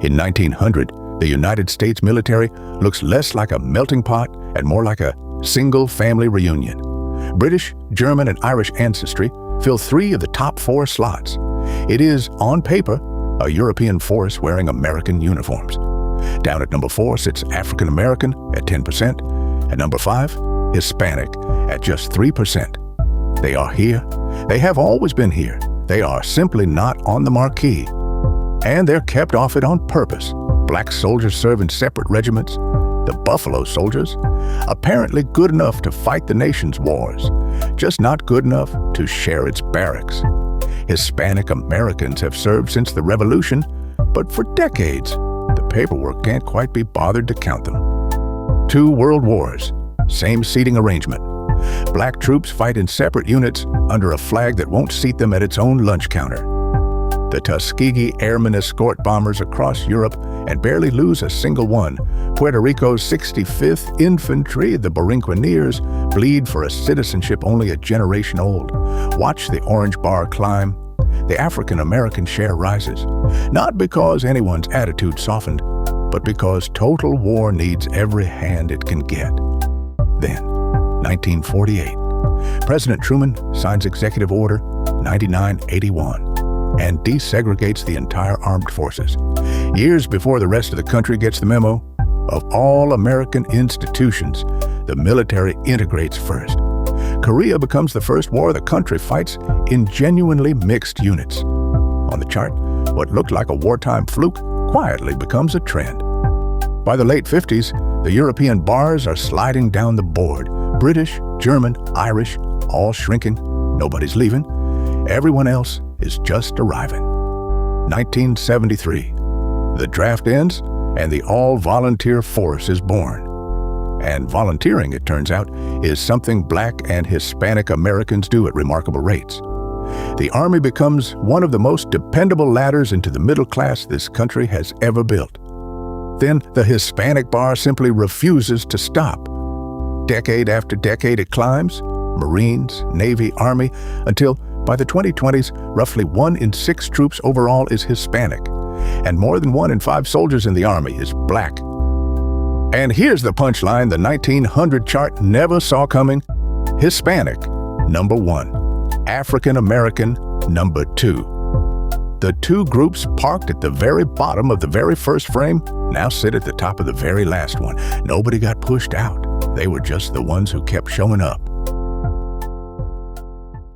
In 1900, the United States military looks less like a melting pot and more like a single family reunion. British, German, and Irish ancestry fill 3 of the top 4 slots. It is, on paper, a European force wearing American uniforms. Down at number 4 sits African American at 10%, and number 5, Hispanic at just 3%. They are here. They have always been here. They are simply not on the marquee. And they're kept off it on purpose. Black soldiers serve in separate regiments. The Buffalo Soldiers, apparently good enough to fight the nation's wars, just not good enough to share its barracks. Hispanic Americans have served since the Revolution, but for decades, the paperwork can't quite be bothered to count them. 2 world wars, same seating arrangement. Black troops fight in separate units under a flag that won't seat them at its own lunch counter. The Tuskegee Airmen escort bombers across Europe and barely lose a single one. Puerto Rico's 65th Infantry, the Borinqueneers, bleed for a citizenship only a generation old. Watch the orange bar climb. The African American share rises, not because anyone's attitude softened, but because total war needs every hand it can get. Then, 1948, President Truman signs Executive Order 9981 and desegregates the entire armed forces. Years before the rest of the country gets the memo, of all American institutions, the military integrates first. Korea becomes the first war the country fights in genuinely mixed units. On the chart, what looked like a wartime fluke quietly becomes a trend. By the late 50s, the European bars are sliding down the board. British, German, Irish, all shrinking. Nobody's leaving. Everyone else is just arriving. 1973. The draft ends and the all-volunteer force is born. And volunteering, it turns out, is something Black and Hispanic Americans do at remarkable rates. The Army becomes one of the most dependable ladders into the middle class this country has ever built. Then the Hispanic bar simply refuses to stop. Decade after decade it climbs, Marines, Navy, Army, until by the 2020s, roughly 1 in 6 troops overall is Hispanic, and more than 1 in 5 soldiers in the Army is Black. And here's the punchline the 1900 chart never saw coming. Hispanic, number 1. African American, number 2. The 2 groups parked at the very bottom of the very first frame now sit at the top of the very last one. Nobody got pushed out. They were just the ones who kept showing up.